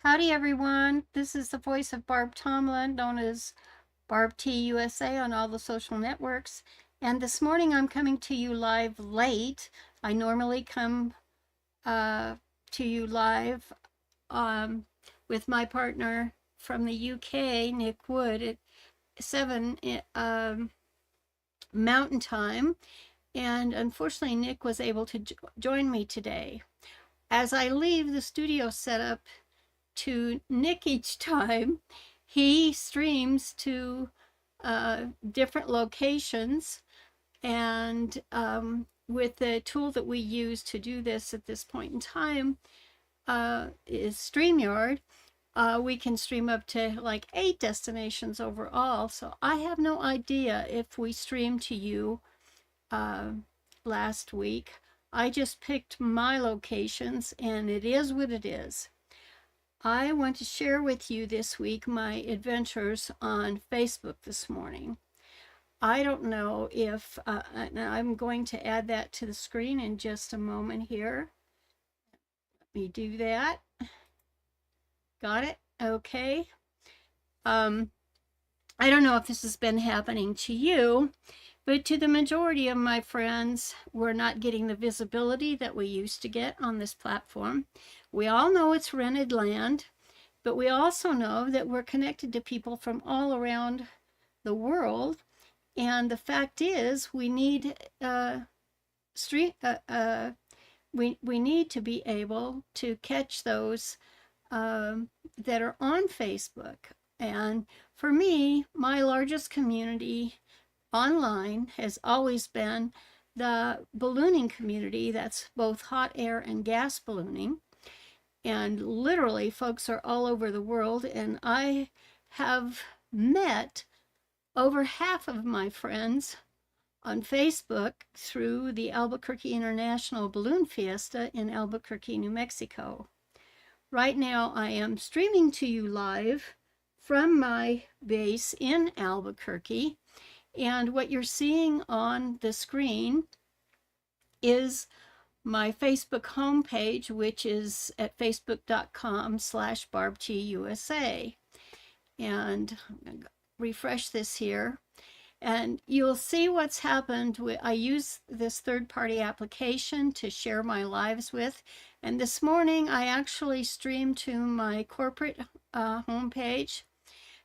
Howdy, everyone. This is the voice of Barb Tomlin, known as Barb T USA on all the social networks. And this morning I'm coming to you live late. I normally come to you live with my partner from the UK, Nick Wood, at 7 Mountain Time. And unfortunately, Nick was able to join me today. As I leave the studio setup to Nick each time, he streams to different locations. And with the tool that we use to do this at this point in time is StreamYard. We can stream up to like 8 destinations overall. So I have no idea if we streamed to you last week. I just picked my locations and it is what it is. I want to share with you this week my adventures on Facebook this morning. I don't know if, I'm going to add that to the screen in just a moment here. Let me do that. Got it? Okay. I don't know if this has been happening to you, but to the majority of my friends, we're not getting the visibility that we used to get on this platform. We all know it's rented land, but we also know that we're connected to people from all around the world. And the fact is, we need we need to be able to catch those that are on Facebook. And for me, my largest community online has always been the ballooning community. That's both hot air and gas ballooning. And literally, folks are all over the world. And I have met over half of my friends on Facebook through the Albuquerque International Balloon Fiesta in Albuquerque, New Mexico. Right now, I am streaming to you live from my base in Albuquerque. And what you're seeing on the screen is my Facebook homepage, which is at facebook.com/BarbTUSA. And I'm going to refresh this here. And you'll see what's happened. I use this third-party application to share my lives with. And this morning, I actually streamed to my corporate homepage.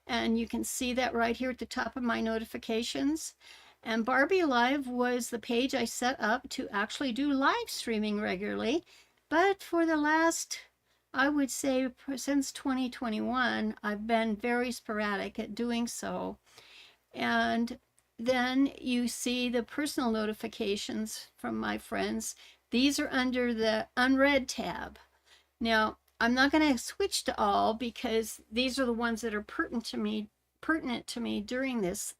And you can see that right here at the top of my notifications. And Barbie Live was the page I set up to actually do live streaming regularly. But for the last, I would say, since 2021, I've been very sporadic at doing so. And then you see the personal notifications from my friends. These are under the unread tab. Now, I'm not going to switch to all because these are the ones that are pertinent to me during this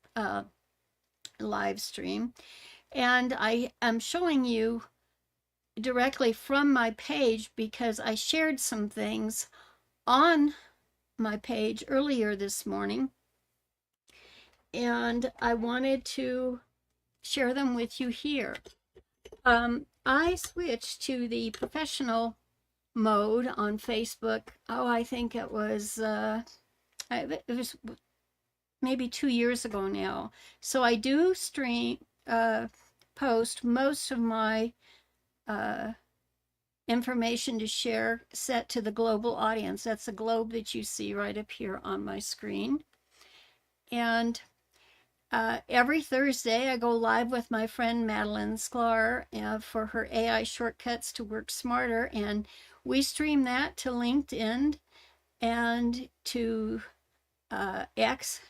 live stream. And I am showing you directly from my page because I shared some things on my page earlier this morning. And I wanted to share them with you here. I switched to the professional mode on Facebook. Oh, I think it was maybe 2 years ago now. So I do post most of my information to share set to the global audience. That's the globe that you see right up here on my screen. And every Thursday, I go live with my friend Madeline Sklar for her AI Shortcuts to Work Smarter, and we stream that to LinkedIn and to X.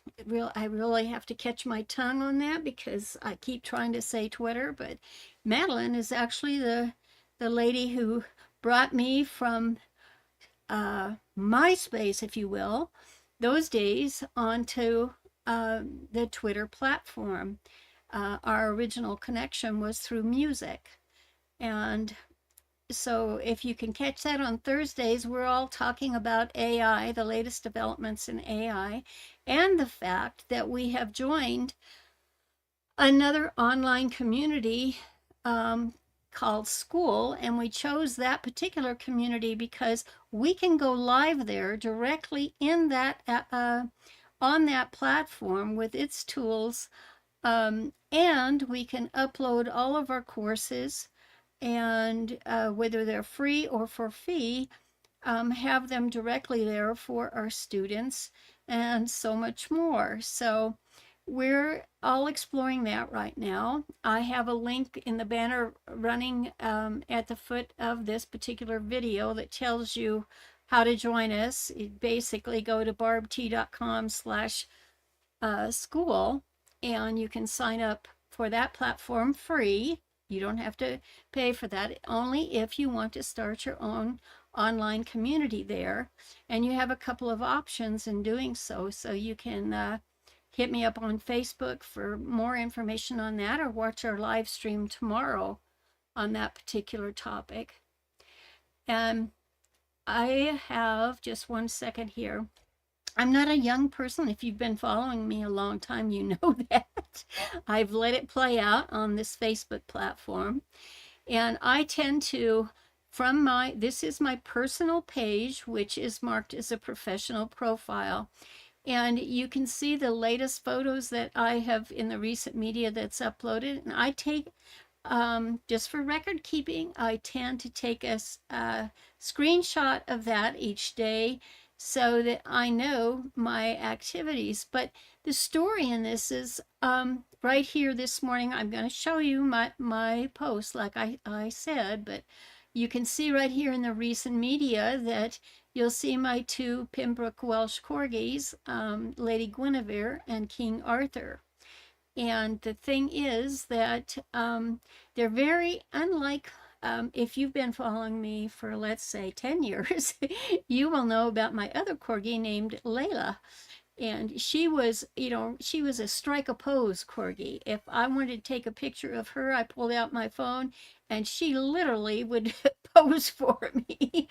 I really have to catch my tongue on that because I keep trying to say Twitter, but Madeline is actually the lady who brought me from MySpace, if you will, those days onto the Twitter platform. Our original connection was through music. And so if you can catch that on Thursdays, we're all talking about AI, the latest developments in AI, and the fact that we have joined another online community called School, and we chose that particular community because we can go live there directly in that on that platform with its tools, and we can upload all of our courses, and whether they're free or for fee, have them directly there for our students, and so much more. So we're all exploring that right now. I have a link in the banner running at the foot of this particular video that tells you how to join us. You basically go to barbt.com/school, and you can sign up for that platform free. You don't have to pay for that, only if you want to start your own online community there. And you have a couple of options in doing so. So you can hit me up on Facebook for more information on that, or watch our live stream tomorrow on that particular topic. And I have just 1 second here. I'm not a young person. If you've been following me a long time, you know that. I've let it play out on this Facebook platform. And I tend to, this is my personal page, which is marked as a professional profile. And you can see the latest photos that I have in the recent media that's uploaded. And I take, just for record keeping, I tend to take a screenshot of that each day so that I know my activities. But the story in this is right here this morning. I'm going to show you my post like I said, but you can see right here in the recent media that you'll see my two Pembroke Welsh Corgis, Lady Guinevere and King Arthur. And the thing is that they're very unlike, if you've been following me for, let's say, 10 years, you will know about my other Corgi named Layla. And she was, she was a strike a pose Corgi. If I wanted to take a picture of her, I pulled out my phone and she literally would pose for me.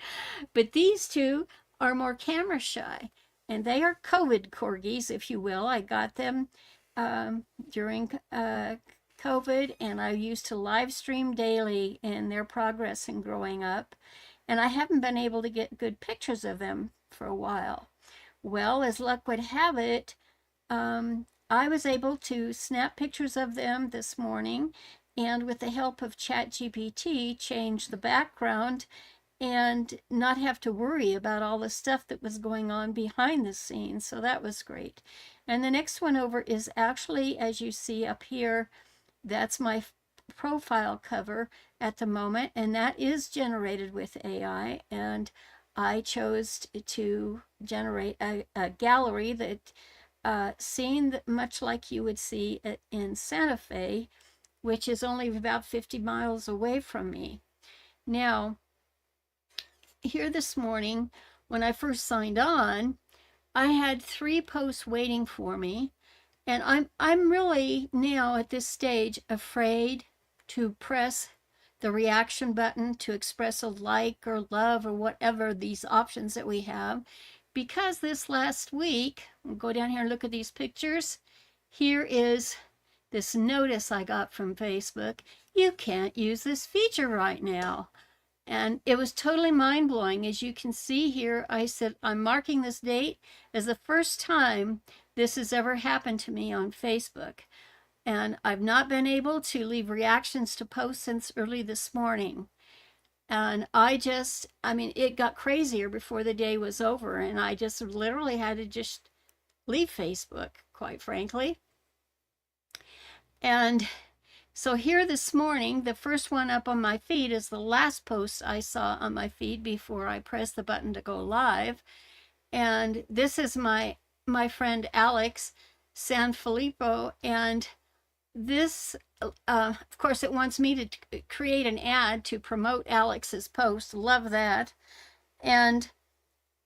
But these two are more camera shy, and they are COVID Corgis, if you will. I got them during COVID, and I used to live stream daily in their progress and growing up. And I haven't been able to get good pictures of them for a while. Well, as luck would have it, I was able to snap pictures of them this morning, and with the help of ChatGPT, change the background and not have to worry about all the stuff that was going on behind the scenes. So that was great. And the next one over is actually, as you see up here, that's my profile cover at the moment, and that is generated with AI. And I chose to generate a gallery that seemed much like you would see in Santa Fe, which is only about 50 miles away from me. Now, here this morning, when I first signed on, I had 3 posts waiting for me, and I'm really now at this stage afraid to press the reaction button to express a like or love or whatever these options that we have, because this last week, I'll go down here and look at these pictures. Here is this notice I got from Facebook. You can't use this feature right now. And it was totally mind-blowing. As you can see here, I said, I'm marking this date as the first time this has ever happened to me on Facebook. And I've not been able to leave reactions to posts since early this morning. And I mean, it got crazier before the day was over, and I just literally had to just leave Facebook, quite frankly. And so here this morning, the first one up on my feed is the last post I saw on my feed before I pressed the button to go live. And this is my friend Alex Sanfilippo, and this, of course, it wants me to create an ad to promote Alex's post. Love that. And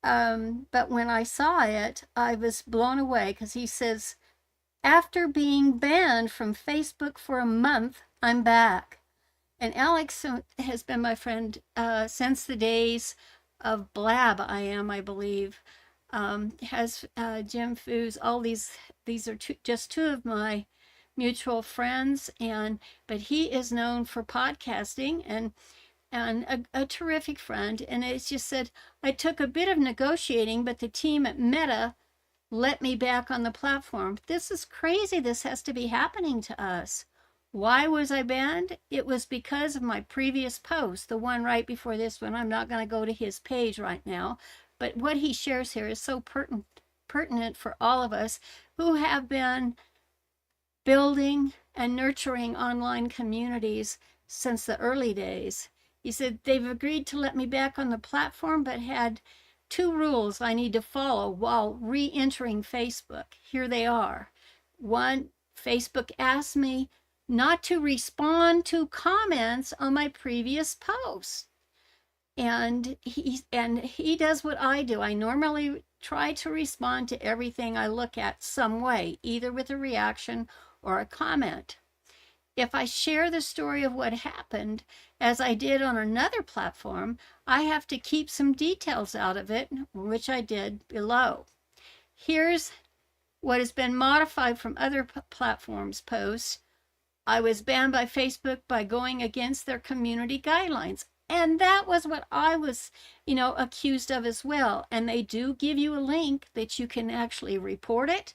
but when I saw it, I was blown away, because he says, after being banned from Facebook for a month, I'm back. And Alex has been my friend since the days of Blab, I believe. Has Jim Foos, all these are just two of my mutual friends, but he is known for podcasting and a terrific friend. And it's just said, I took a bit of negotiating, but the team at Meta let me back on the platform. This is crazy. This has to be happening to us. Why was I banned? It was because of my previous post, the one right before this one. I'm not going to go to his page right now, but what he shares here is so pertinent for all of us who have been building and nurturing online communities since the early days. He said, they've agreed to let me back on the platform, but had two rules I need to follow while re-entering Facebook. Here they are. One, Facebook asked me not to respond to comments on my previous post. And he does what I do. I normally try to respond to everything I look at some way, either with a reaction or a comment. If I share the story of what happened, as I did on another platform, I have to keep some details out of it, which I did below. Here's what has been modified from other platforms posts. I was banned by Facebook by going against their community guidelines. And that was what I was, accused of as well. And they do give you a link that you can actually report it.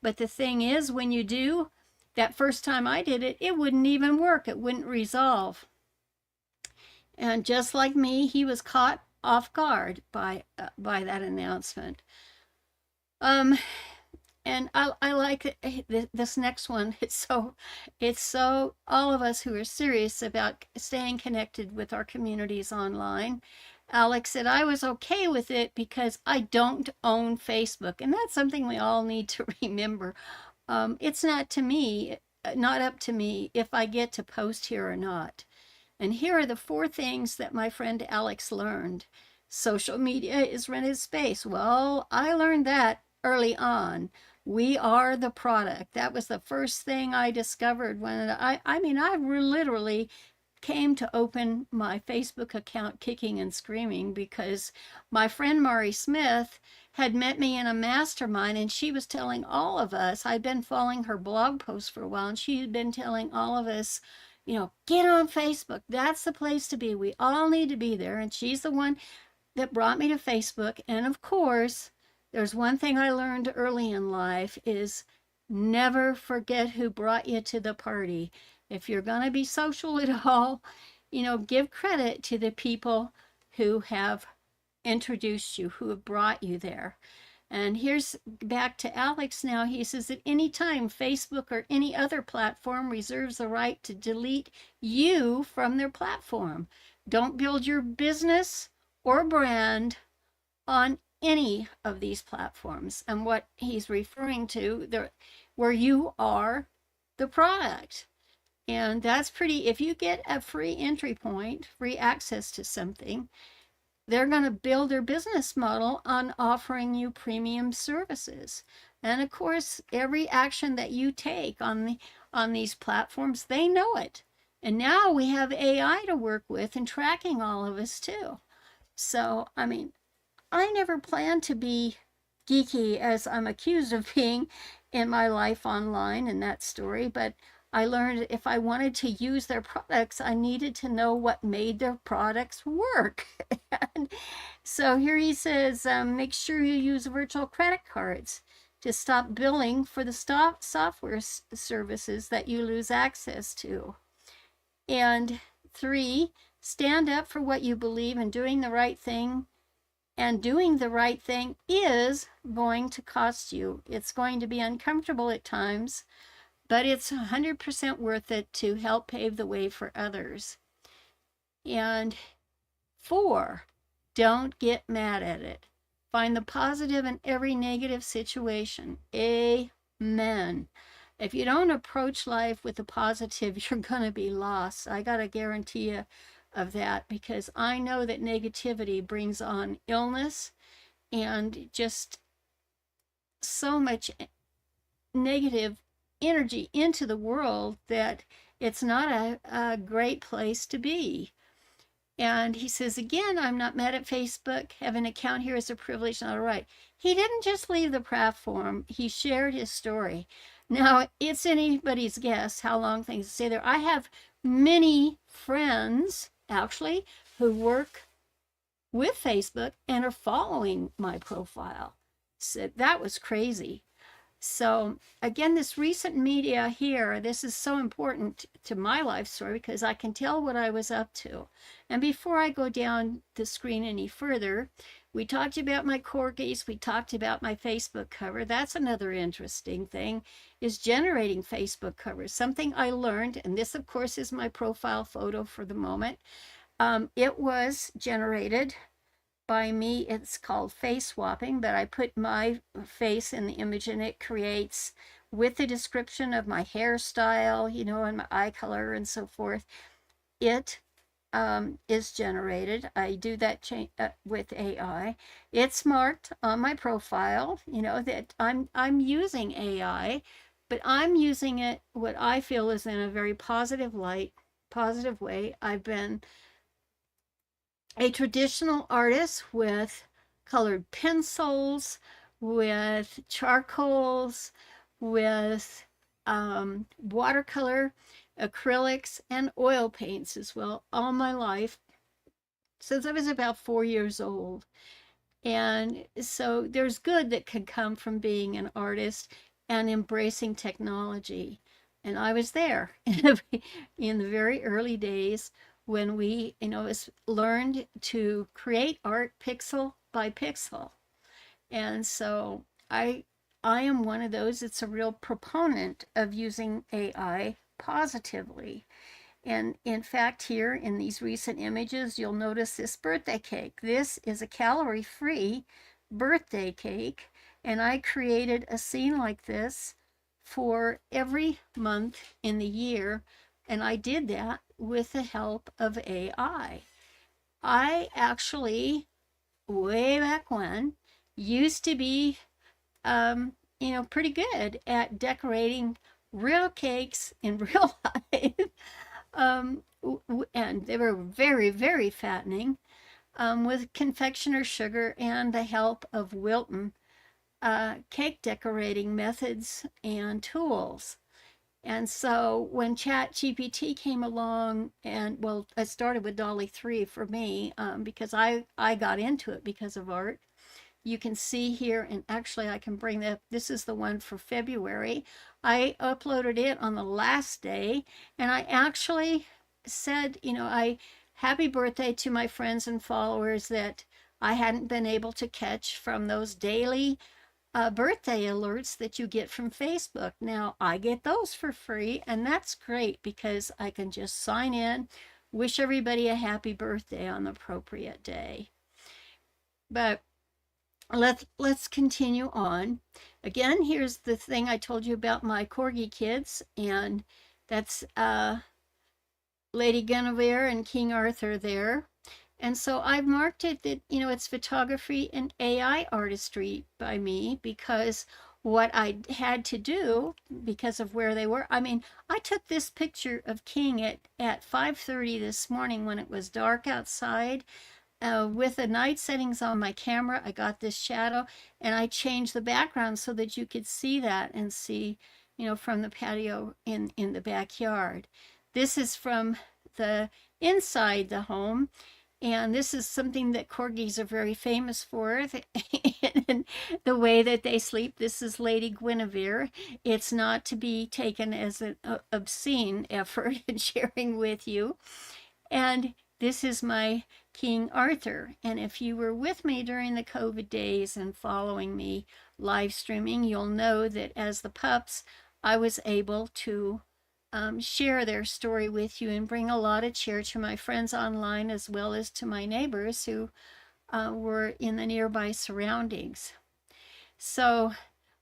But the thing is, when you do, that first time I did it, it wouldn't even work. It wouldn't resolve. And just like me, he was caught off guard by that announcement. And I like this next one. It's so all of us who are serious about staying connected with our communities online. Alex said, I was okay with it because I don't own Facebook. And that's something we all need to remember. It's not up to me if I get to post here or not. And here are the 4 things that my friend Alex learned. Social media is rented space. Well, I learned that early on. We are the product. That was the first thing I discovered when I literally came to open my Facebook account kicking and screaming because my friend Mari Smith had met me in a mastermind, and she was telling all of us, I'd been following her blog posts for a while, and she had been telling all of us, get on Facebook. That's the place to be. We all need to be there. And she's the one that brought me to Facebook. And of course, there's one thing I learned early in life is never forget who brought you to the party. If you're going to be social at all, give credit to the people who have introduced you, who have brought you there. And here's back to Alex now. He says, at any time, Facebook or any other platform reserves the right to delete you from their platform. Don't build your business or brand on any of these platforms. And what he's referring to, where you are the product. And that's if you get a free entry point, free access to something, they're going to build their business model on offering you premium services. And of course, every action that you take on these platforms, they know it. And now we have AI to work with and tracking all of us too. So, I never planned to be geeky as I'm accused of being in my life online in that story, but I learned if I wanted to use their products, I needed to know what made their products work. And so here he says, make sure you use virtual credit cards to stop billing for the software services that you lose access to. And 3, stand up for what you believe in doing the right thing. And doing the right thing is going to cost you. It's going to be uncomfortable at times, but it's 100% worth it to help pave the way for others. And 4, don't get mad at it. Find the positive in every negative situation. Amen. If you don't approach life with the positive, you're going to be lost. I got to guarantee you of that, because I know that negativity brings on illness and just so much negative energy into the world that it's not a great place to be. And he says, again, I'm not mad at Facebook. Having an account here is a privilege, not a right. He didn't just leave the platform. He shared his story. Now, it's anybody's guess how long things stay there. I have many friends, actually, who work with Facebook and are following my profile. So that was crazy. So, again, this recent media here, this is so important to my life story because I can tell what I was up to. And before I go down the screen any further, we talked about my corgis, we talked about my Facebook cover. That's another interesting thing, is generating Facebook covers. Something I learned, and this, of course, is my profile photo for the moment. It was generated by me. It's called face swapping, but I put my face in the image and it creates, with the description of my hairstyle, and my eye color and so forth. It is generated. I do that with AI. It's marked on my profile, that I'm using AI, but I'm using it what I feel is in a very positive light, positive way. I've been a traditional artist with colored pencils, with charcoals, with watercolor, acrylics, and oil paints as well, all my life, since I was about 4 years old. And so there's good that could come from being an artist and embracing technology. And I was there in the very early days when we, learned to create art pixel by pixel. And so I am one of those that's a real proponent of using AI positively. And in fact, here in these recent images, you'll notice this birthday cake. This is a calorie-free birthday cake, and I created a scene like this for every month in the year, and I did that with the help of AI. I actually, way back when, used to be, pretty good at decorating real cakes in real life. um, and they were very, very fattening, with confectioner sugar and the help of Wilton cake decorating methods and tools. And so when Chat GPT came along, and well, I started with Dolly 3 for me, because I got into it because of art. You can see here, and actually I can bring that, this is the one for February. I uploaded it on the last day, and I actually said, happy birthday to my friends and followers that I hadn't been able to catch from those daily birthday alerts that you get from Facebook. Now I get those for free, and that's great because I can just sign in, wish everybody a happy birthday on the appropriate day. But let's continue on. Again, here's the thing I told you about my corgi kids, and that's Lady Guinevere and King Arthur there. And so I've marked it that, it's photography and AI artistry by me, because what I had to do because of where they were. I mean, I took this picture of King at 5:30 this morning when it was dark outside. With the night settings on my camera, I got this shadow, and I changed the background so that you could see that and see, from the patio in the backyard. This is from the inside the home, and this is something that corgis are very famous for, and the way that they sleep. This is Lady Guinevere. It's not to be taken as an obscene effort in sharing with you. And this is my King Arthur. And if you were with me during the COVID days and following me live streaming, you'll know that as the pups, I was able to share their story with you and bring a lot of cheer to my friends online as well as to my neighbors who were in the nearby surroundings. So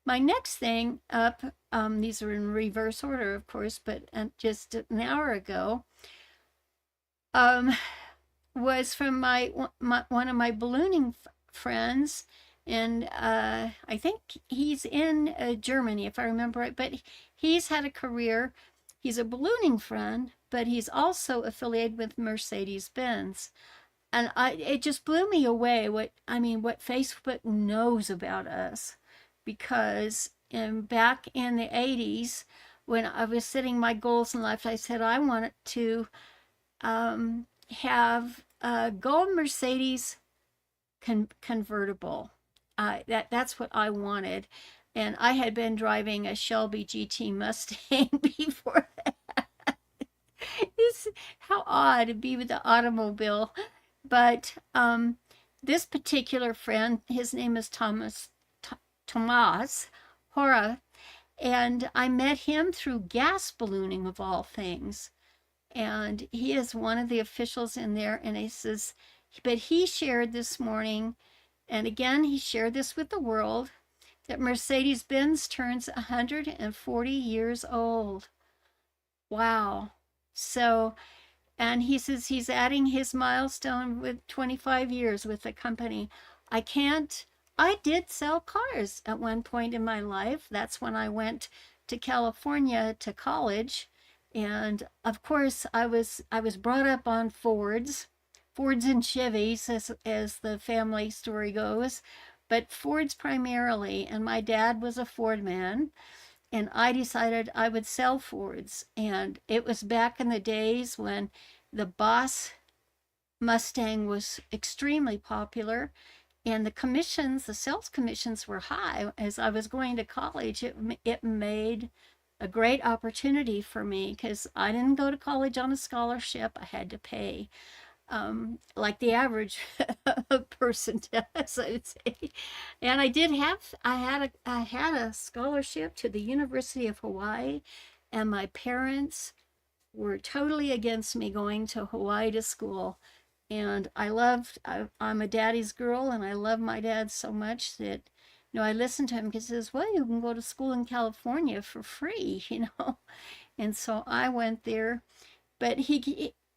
my next thing up, these are in reverse order, of course, but just an hour ago, was from one of my ballooning friends, and I think he's in Germany, if I remember right. But he's had a career. He's a ballooning friend, but he's also affiliated with Mercedes-Benz. And it just blew me away what Facebook knows about us, because and back in the 80s, when I was setting my goals in life, I said I wanted to have a gold Mercedes convertible. That's what I wanted. And I had been driving a Shelby GT Mustang before that. It's how odd it'd be with the automobile. But this particular friend, his name is Tomas Hora, and I met him through gas ballooning of all things. And he is one of the officials in there. And he says, but he shared this morning, and again, he shared this with the world, that Mercedes Benz turns 140 years old. Wow. So, and he says he's adding his milestone with 25 years with the company. I can't, I did sell cars at one point in my life. That's when I went to California to college. And of course, I was brought up on Fords and Chevys, as the family story goes, but Fords primarily. And my dad was a Ford man, and I decided I would sell Fords. And it was back in the days when the Boss Mustang was extremely popular, and the sales commissions were high. As I was going to college, it made a great opportunity for me because I didn't go to college on a scholarship. I had to pay, like the average person does, I would say. And I had a scholarship to the University of Hawaii, and my parents were totally against me going to Hawaii to school. And I'm a daddy's girl, and I love my dad so much that, I listened to him because he says, well, you can go to school in California for free, And so I went there. But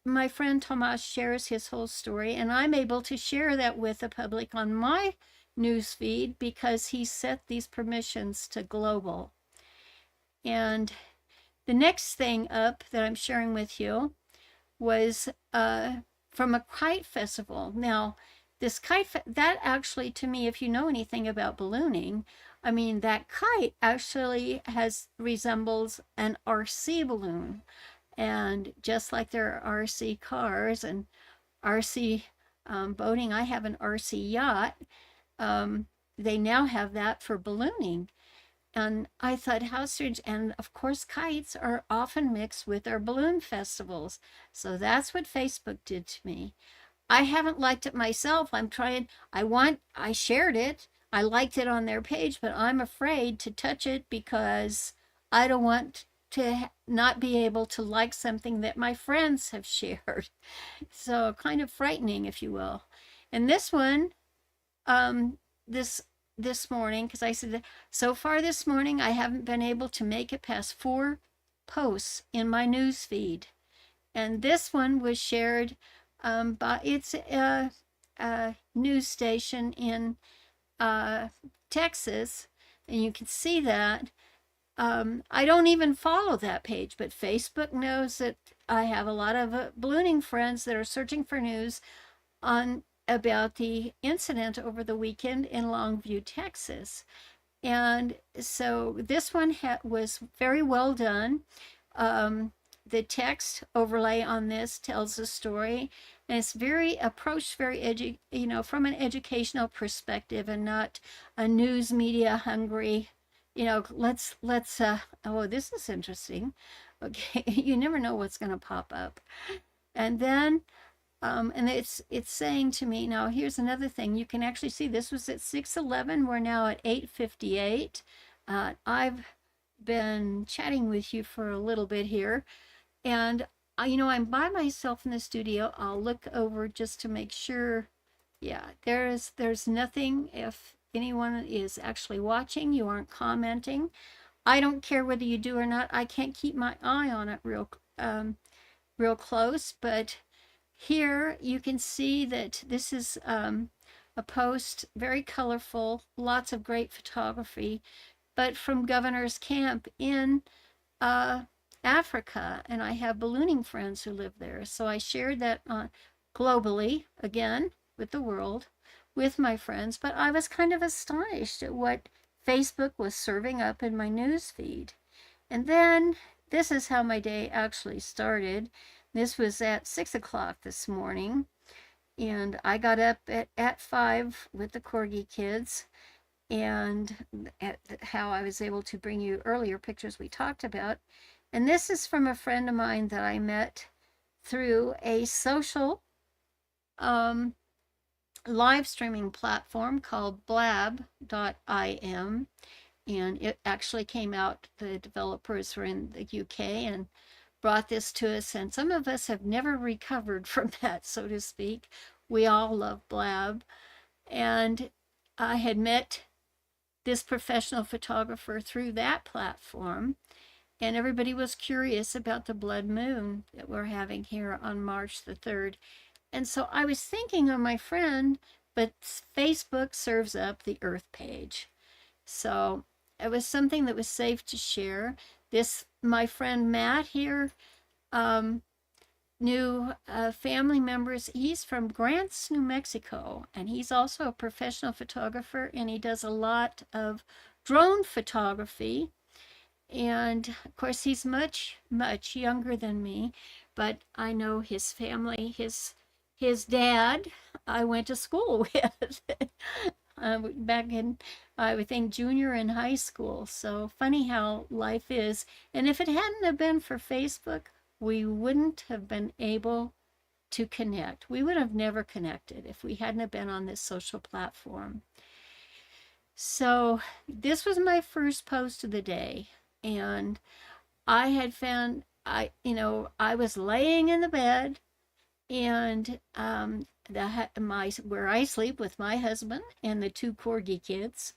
my friend Tomas shares his whole story, and I'm able to share that with the public on my news feed because he set these permissions to global. And the next thing up that I'm sharing with you was from a kite festival. Now, this that actually, to me, if you know anything about ballooning, I mean, that kite actually resembles an RC balloon. And just like there are RC cars and RC boating, I have an RC yacht. They now have that for ballooning. And I thought, how strange. And of course, kites are often mixed with our balloon festivals. So that's what Facebook did to me. I haven't liked it myself. I shared it. I liked it on their page, but I'm afraid to touch it because I don't want to not be able to like something that my friends have shared. So kind of frightening, if you will. And this one, this morning, because I said so far this morning I haven't been able to make it past 4 posts in my news feed. And this one was shared it's a news station in Texas, and you can see that. I don't even follow that page, but Facebook knows that I have a lot of ballooning friends that are searching for news about the incident over the weekend in Longview, Texas. And so this one was very well done. The text overlay on this tells the story, and it's approached very from an educational perspective and not a news media hungry. Let's oh, this is interesting. Okay, you never know what's going to pop up. And then and it's saying to me, now here's another thing. You can actually see this was at 6:11. We're now at 8:58. I've been chatting with you for a little bit here, and I'm by myself in the studio. I'll look over just to make sure. Yeah, there's nothing. If anyone is actually watching, you aren't commenting. I don't care whether you do or not. I can't keep my eye on it real close, but here you can see that this is a post, very colorful, lots of great photography, but from Governor's Camp in Africa, and I have ballooning friends who live there. So I shared that globally, again, with the world, with my friends, but I was kind of astonished at what Facebook was serving up in my news feed. And then this is how my day actually started. This was at 6 o'clock this morning. And I got up at 5 with the Corgi kids. And how I was able to bring you earlier pictures we talked about. And this is from a friend of mine that I met through a social live streaming platform called blab.im. And it actually came out, the developers were in the UK and brought this to us. And some of us have never recovered from that, so to speak. We all love Blab. And I had met this professional photographer through that platform. And everybody was curious about the blood moon that we're having here on March the 3rd. And so I was thinking of my friend, but Facebook serves up the Earth page. So it was something that was safe to share. This, my friend Matt here, knew family members. He's from Grants, New Mexico, and he's also a professional photographer, and he does a lot of drone photography. And of course, he's much, much younger than me, but I know his family, his dad, I went to school with back in, I would think, junior and high school. So funny how life is. And if it hadn't have been for Facebook, we wouldn't have been able to connect. We would have never connected if we hadn't have been on this social platform. So this was my first post of the day. And I had found, I was laying in the bed, and where I sleep with my husband and the two Corgi kids,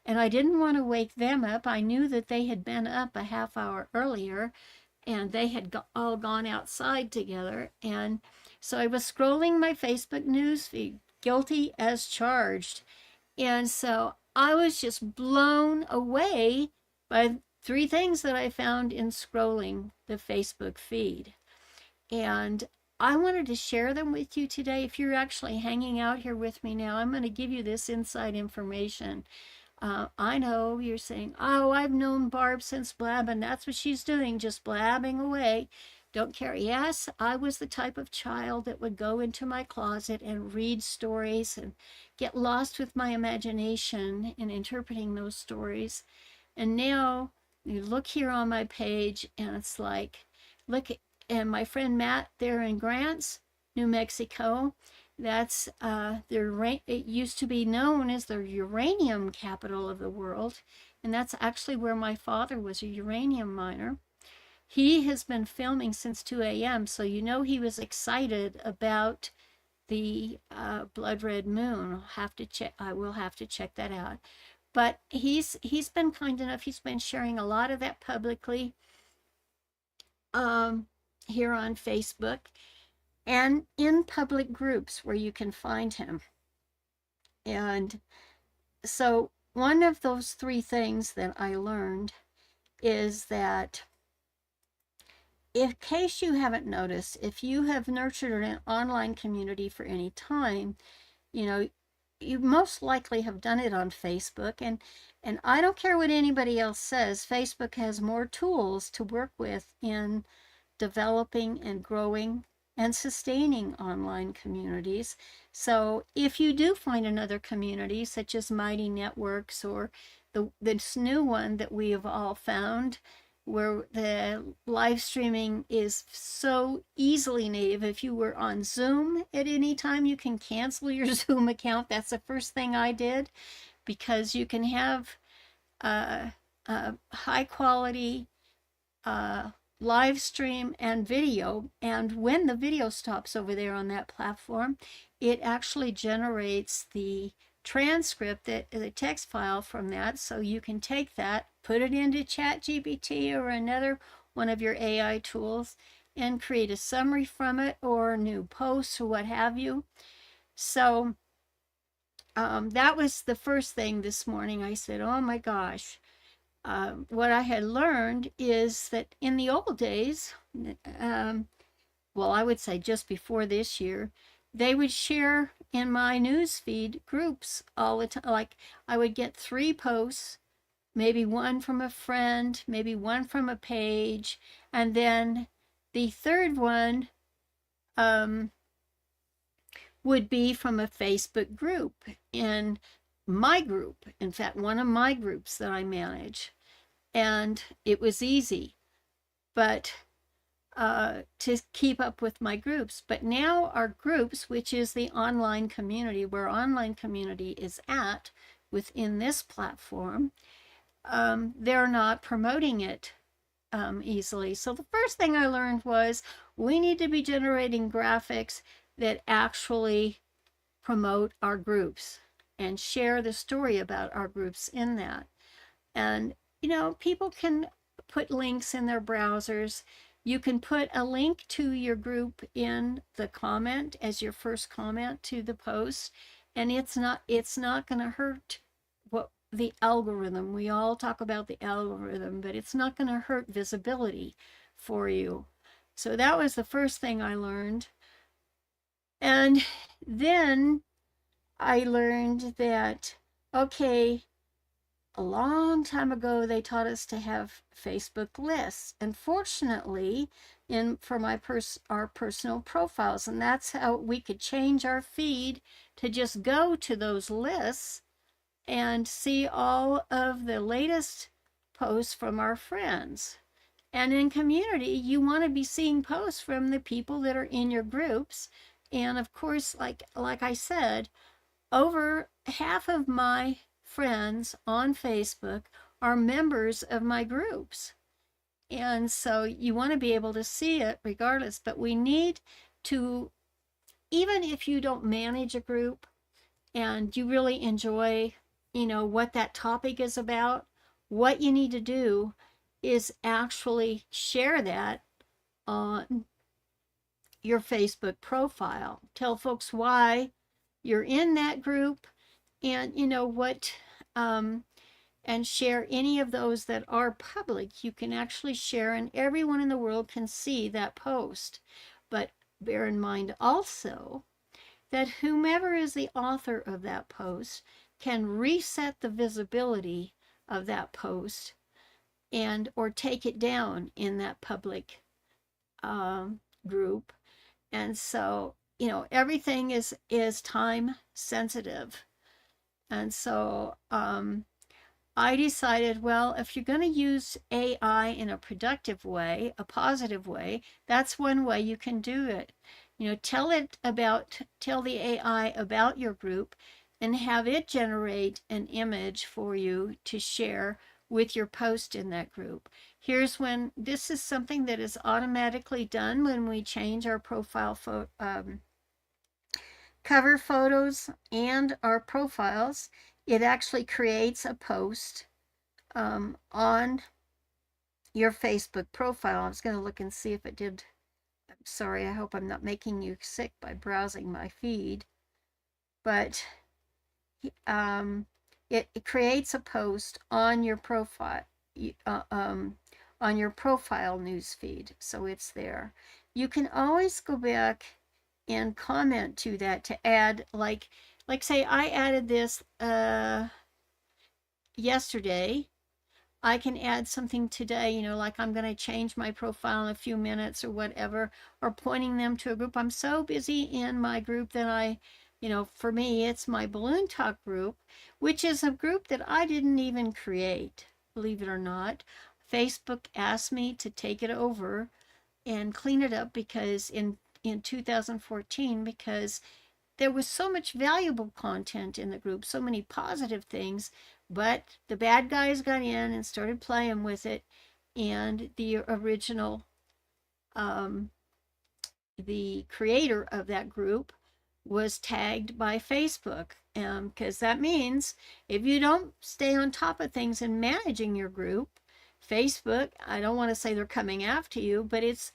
and I didn't want to wake them up. I knew that they had been up a half hour earlier, and they had all gone outside together. And so I was scrolling my Facebook news feed, guilty as charged. And so I was just blown away by 3 things that I found in scrolling the Facebook feed. And I wanted to share them with you today. If you're actually hanging out here with me now, I'm going to give you this inside information. I know you're saying, oh, I've known Barb since Blab, and that's what she's doing, just blabbing away. Don't care. Yes, I was the type of child that would go into my closet and read stories and get lost with my imagination in interpreting those stories. And now you look here on my page, and it's like, look, and my friend Matt there in Grants, New Mexico, that's it used to be known as the uranium capital of the world, and that's actually where my father was a uranium miner. He has been filming since 2 a.m., so you know he was excited about the blood red moon. I will have to check that out. But he's been kind enough. He's been sharing a lot of that publicly here on Facebook and in public groups where you can find him. And so one of those 3 things that I learned is that, in case you haven't noticed, if you have nurtured an online community for any time, you most likely have done it on Facebook. And I don't care what anybody else says, Facebook has more tools to work with in developing and growing and sustaining online communities. So if you do find another community, such as Mighty Networks or this new one that we have all found, where the live streaming is so easily native. If you were on Zoom at any time, you can cancel your Zoom account. That's the first thing I did, because you can have high quality live stream and video, and when the video stops over there on that platform, it actually generates the transcript, the text file from that, so you can take that, put it into ChatGPT or another one of your AI tools, and create a summary from it or new posts or what have you. So that was the first thing this morning. I said, oh my gosh. What I had learned is that in the old days, well, I would say just before this year, they would share in my newsfeed groups all the time. Like I would get 3 posts maybe one from a friend, maybe one from a page, and then the third one um, would be from a Facebook group. In my group, in fact, one of my groups that I manage, and it was easy, but to keep up with my groups. But now our groups, which is the online community, where online community is at within this platform, they're not promoting it easily. So the first thing I learned was we need to be generating graphics that actually promote our groups and share the story about our groups in that. And, people can put links in their browsers. You can put a link to your group in the comment as your first comment to the post, and it's not going to hurt what the algorithm. We all talk about the algorithm, but it's not going to hurt visibility for you. So that was the first thing I learned. And then I learned that, okay, a long time ago they taught us to have Facebook lists, and fortunately for our personal profiles, and that's how we could change our feed to just go to those lists and see all of the latest posts from our friends. And in community, you want to be seeing posts from the people that are in your groups. And of course, like I said, over half of my friends on Facebook are members of my groups. And so you want to be able to see it regardless, but we need to, even if you don't manage a group and you really enjoy, what that topic is about, what you need to do is actually share that on your Facebook profile. Tell folks why you're in that group, and and share any of those that are public. You can actually share, and everyone in the world can see that post. But bear in mind also that whomever is the author of that post can reset the visibility of that post and or take it down in that public group. And so everything is time sensitive. And so I decided, well, if you're going to use AI in a productive way, a positive way, that's one way you can do it. Tell the AI about your group and have it generate an image for you to share with your post in that group. This is something that is automatically done when we change our profile cover photos and our profiles. It actually creates a post on your Facebook profile. I was going to look and see if it did. I'm sorry, I hope I'm not making you sick by browsing my feed. But it creates a post on your profile, on your profile news feed. So it's there. You can always go back and comment to that to add, like say I added this yesterday. I can add something today, like I'm going to change my profile in a few minutes or whatever, or pointing them to a group. I'm so busy in my group that for me, it's my Balloon Talk group, which is a group that I didn't even create, believe it or not. Facebook asked me to take it over and clean it up because in 2014, because there was so much valuable content in the group, so many positive things, but the bad guys got in and started playing with it, and the original, the creator of that group was tagged by Facebook, because that means if you don't stay on top of things and managing your group, Facebook, I don't want to say they're coming after you, but it's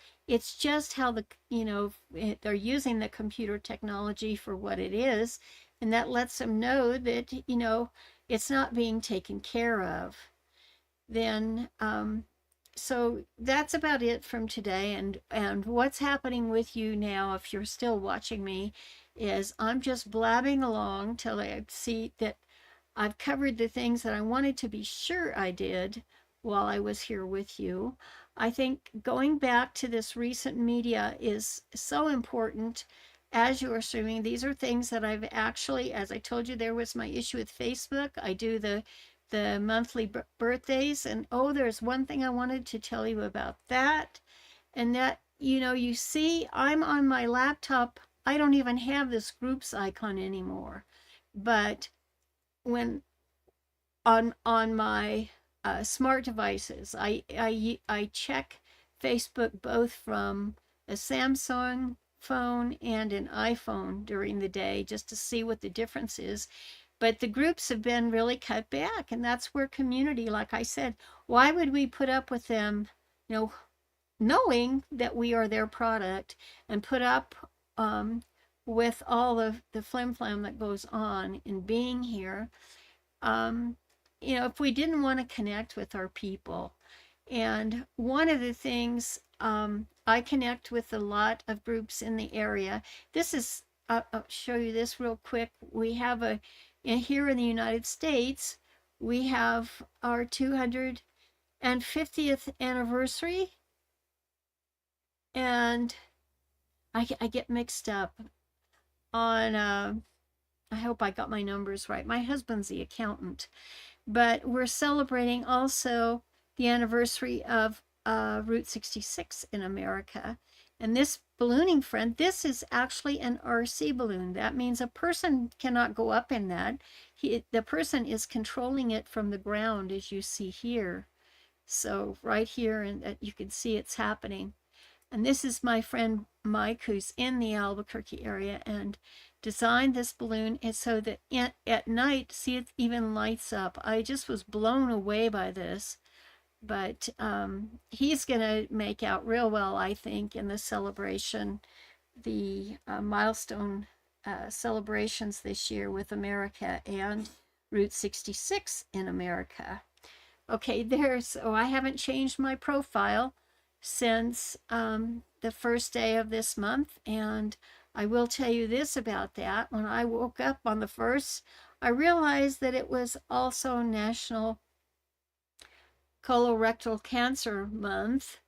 just how they're using the computer technology for what it is, and that lets them know that it's not being taken care of. Then so that's about it from today. And what's happening with you now, if you're still watching me, is I'm just blabbing along till I see that I've covered the things that I wanted to be sure I did while I was here with you. I think going back to this recent media is so important as you are streaming. These are things that I've actually, as I told you, there was my issue with Facebook. I do the monthly birthdays, and oh, there's one thing I wanted to tell you about that. And that, you see, I'm on my laptop. I don't even have this groups icon anymore. But when on my smart devices, I check Facebook both from a Samsung phone and an iPhone during the day just to see what the difference is. But the groups have been really cut back, and that's where community, like I said, why would we put up with them, you know, knowing that we are their product, and put up with all of the flim flam that goes on in being here? um, if we didn't want to connect with our people. And one of the things, I connect with a lot of groups in the area. This is, I'll show you this real quick. We have here in the United States, we have our 250th anniversary. And I get mixed up on, I hope I got my numbers right. My husband's the accountant. But we're celebrating also the anniversary of Route 66 in America. And this ballooning friend, this is actually an RC balloon. That means a person cannot go up in that. The person is controlling it from the ground, as you see here. So right here, and you can see it's happening. And this is my friend Mike, who's in the Albuquerque area, and designed this balloon and so that at night, see, it even lights up. I just was blown away by this. But he's going to make out real well, I think, in the celebration, the milestone celebrations this year with America and Route 66 in America. Okay, I haven't changed my profile since the first day of this month. And I will tell you this about that. When I woke up on the 1st, I realized that it was also National Colorectal Cancer Month.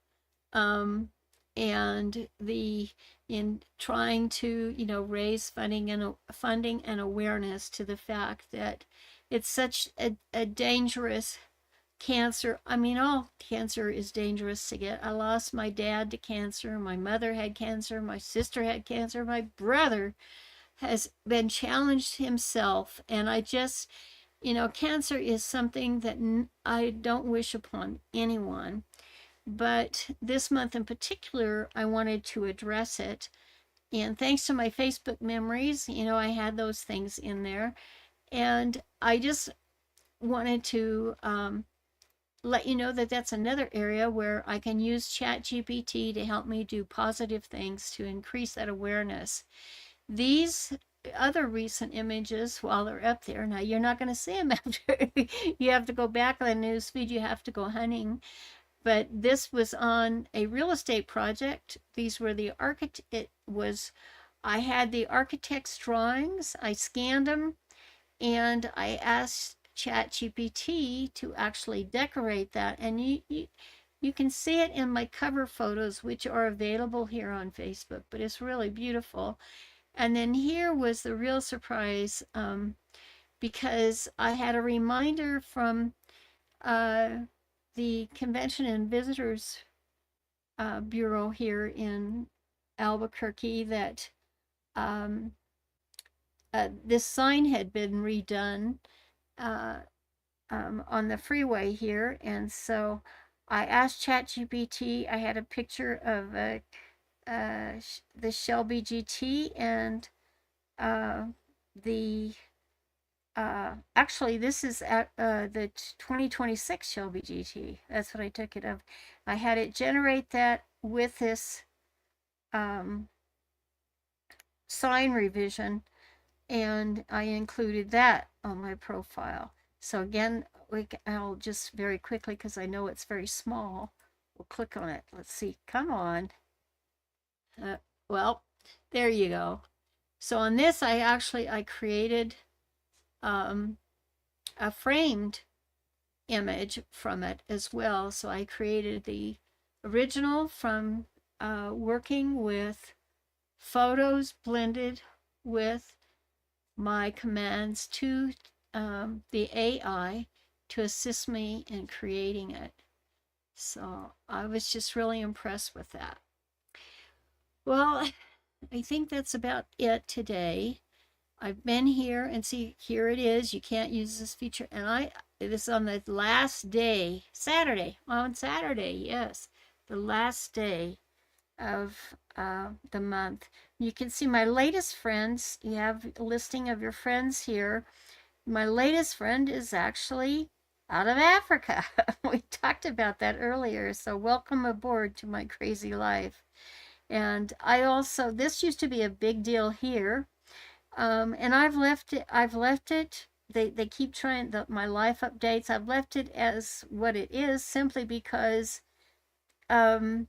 And in trying to, raise funding and awareness to the fact that it's such a dangerous cancer. I mean, all cancer is dangerous to get. I lost my dad to cancer. My mother had cancer. My sister had cancer. My brother has been challenged himself. And I just, cancer is something that I don't wish upon anyone. But this month in particular, I wanted to address it. And thanks to my Facebook memories, I had those things in there. And I just wanted to let you know that that's another area where I can use ChatGPT to help me do positive things to increase that awareness. These other recent images, while they're up there, now you're not going to see them after. You have to go back on the news feed, you have to go hunting. But this was on a real estate project. These were the I had the architect's drawings, I scanned them, and I asked ChatGPT to actually decorate that. And you can see it in my cover photos, which are available here on Facebook, but it's really beautiful. And then here was the real surprise, because I had a reminder from the Convention and Visitors Bureau here in Albuquerque that this sign had been redone on the freeway here. And so I asked ChatGPT. I had a picture of the Shelby GT and the actually, this is at the 2026 Shelby GT. That's what I took it of. I had it generate that with this sign revision, and I included that on my profile. So again, I'll just very quickly, because I know it's very small, we'll click on it. Let's see. Come on. Well, there you go. So on this, I created a framed image from it as well. So I created the original from working with photos blended with my commands to the AI to assist me in creating it. So I was just really impressed with that. Well, I think that's about it today. I've been here and see, here it is. You can't use this feature. And this is on the last day, on Saturday, yes, the last day of the month. You can see my latest friends. You have a listing of your friends here. My latest friend is actually out of Africa. We talked about that earlier. So welcome aboard to my crazy life. And I also, this used to be a big deal here. And I've left it. They keep trying my life updates. I've left it as what it is simply because in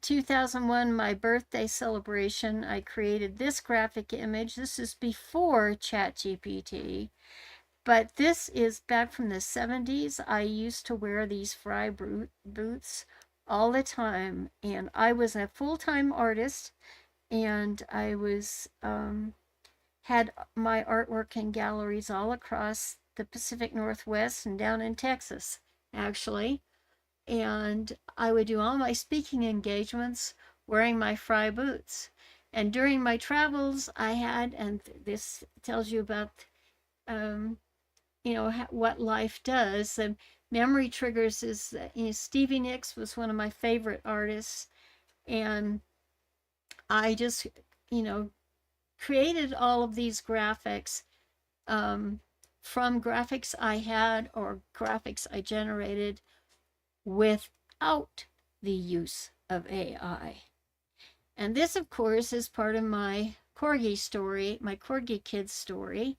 2001, my birthday celebration, I created this graphic image. This is before ChatGPT, but this is back from the 70s. I used to wear these fry boots all the time, and I was a full-time artist, and I was had my artwork in galleries all across the Pacific Northwest and down in Texas, actually. And I would do all my speaking engagements wearing my fry boots. And during my travels, I had, and this tells you about, what life does. The memory triggers is, Stevie Nicks was one of my favorite artists. And I just, created all of these graphics from graphics I had or graphics I generated without the use of AI. And this, of course, is part of my Corgi story, my Corgi kids story.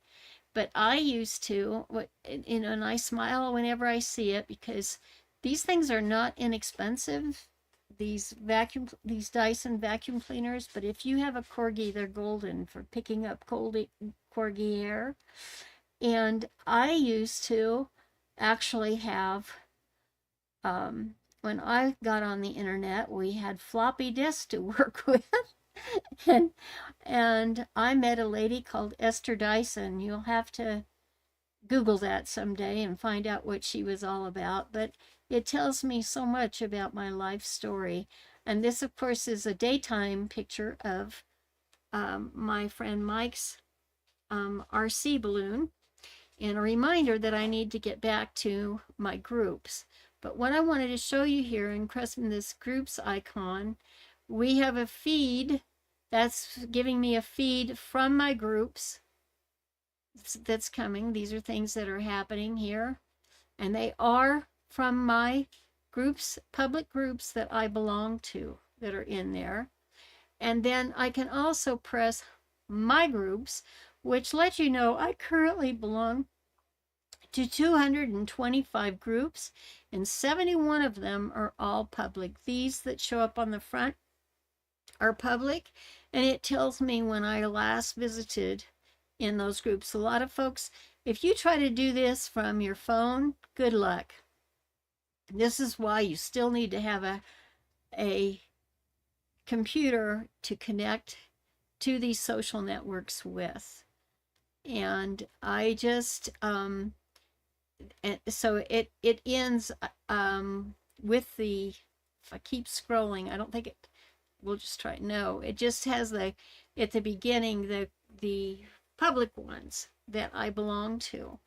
But I used to, and I smile whenever I see it because these things are not inexpensive. These Dyson vacuum cleaners, but if you have a Corgi, they're golden for picking up Corgi hair. And I used to actually have, when I got on the internet, we had floppy disks to work with. and I met a lady called Esther Dyson. You'll have to Google that someday and find out what she was all about. But it tells me so much about my life story. And this, of course, is a daytime picture of my friend Mike's RC balloon, and a reminder that I need to get back to my groups. But what I wanted to show you here in pressing this groups icon, we have a feed that's giving me a feed from my groups that's coming. These are things that are happening here, and they are from my groups, public groups that I belong to that are in there. And then I can also press my groups, which lets you know I currently belong to 225 groups, and 71 of them are all public. These that show up on the front are public, and it tells me when I last visited in those groups. A lot of folks, if you try to do this from your phone, good luck. This is why you still need to have a computer to connect to these social networks with. And I just, so it ends with the, if I keep scrolling, I don't think it, we'll just try, no, it just has at the beginning, the public ones that I belong to.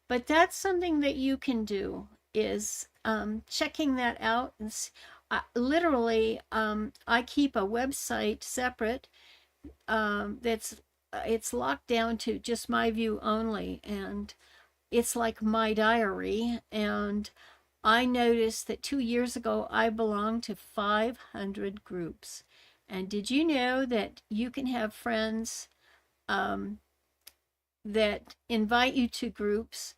But that's something that you can do, is checking that out. And literally, I keep a website separate it's locked down to just my view only, and it's like my diary. And I noticed that 2 years ago I belonged to 500 groups. And did you know that you can have friends that invite you to groups,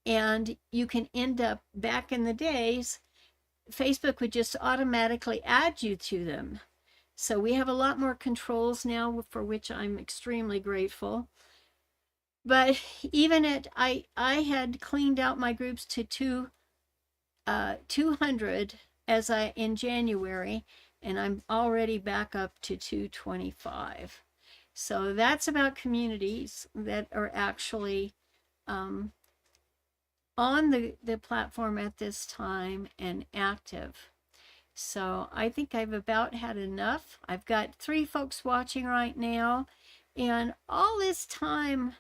and you can end up, back in the days, Facebook would just automatically add you to them. So we have a lot more controls now, for which I'm extremely grateful. But even I had cleaned out my groups to 200 as I in January, and I'm already back up to 225. So that's about communities that are actually um, on the platform at this time and active. So I think I've about had enough. I've got 3 folks watching right now. And all this time,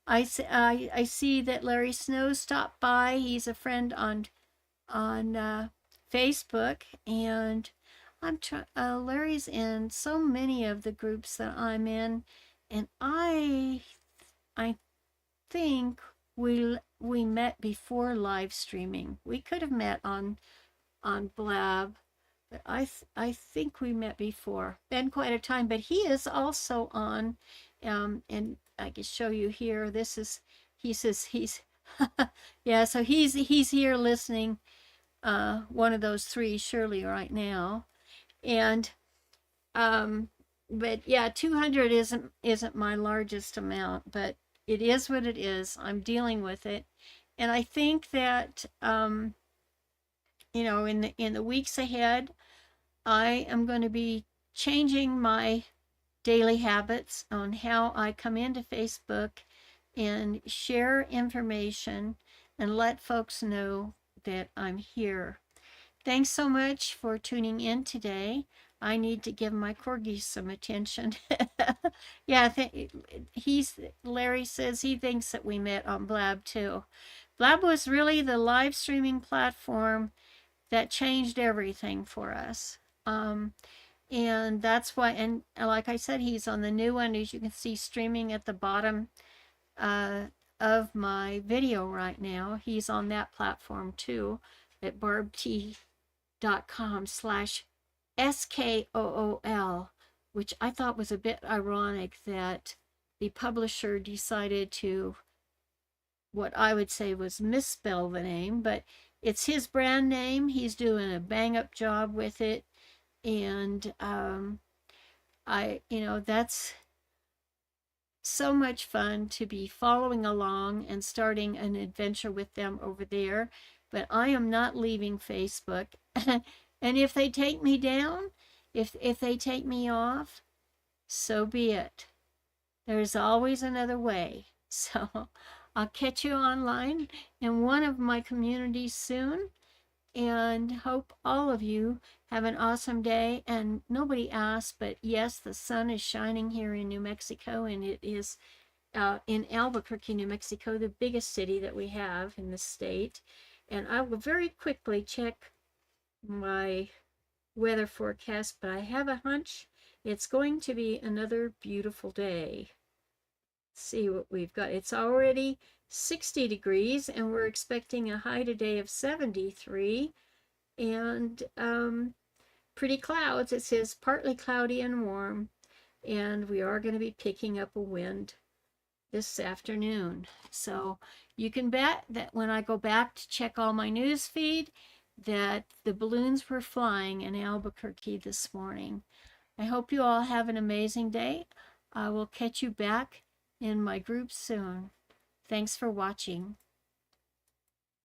I see that Larry Snow stopped by. He's a friend on Facebook, and Larry's in so many of the groups that I'm in, and I think we met before live streaming. We could have met on Blab, but I think we met before. Been quite a time, but he is also on, and I can show you here. This is he says he's yeah, so he's here listening. One of those 3 surely right now, and um, but yeah, 200 isn't my largest amount, but it is what it is. I'm dealing with it, and I think that in the weeks ahead, I am going to be changing my daily habits on how I come into Facebook and share information and let folks know that I'm here. Thanks so much for tuning in today. I need to give my corgis some attention. Yeah, Larry says he thinks that we met on Blab too. Blab was really the live streaming platform that changed everything for us. And that's why, and like I said, he's on the new one, as you can see, streaming at the bottom uh, of my video right now. He's on that platform too at barbt.com/SKOOL, which I thought was a bit ironic that the publisher decided to, what I would say was misspell the name, but it's his brand name. He's doing a bang up job with it. And that's so much fun to be following along and starting an adventure with them over there. But I am not leaving Facebook. And if they take me down, if they take me off, so be it. There's always another way. So I'll catch you online in one of my communities soon, and hope all of you have an awesome day. And nobody asked, but yes, the sun is shining here in New Mexico, and it is in Albuquerque, New Mexico, the biggest city that we have in the state. And I will very quickly check my weather forecast, but I have a hunch it's going to be another beautiful day. Let's see what we've got. It's already 60 degrees, and we're expecting a high today of 73. And pretty clouds. It says partly cloudy and warm, and we are going to be picking up a wind this afternoon. So you can bet that when I go back to check all my news feed, that the balloons were flying in Albuquerque this morning. I hope you all have an amazing day. I will catch you back in my group soon. Thanks for watching.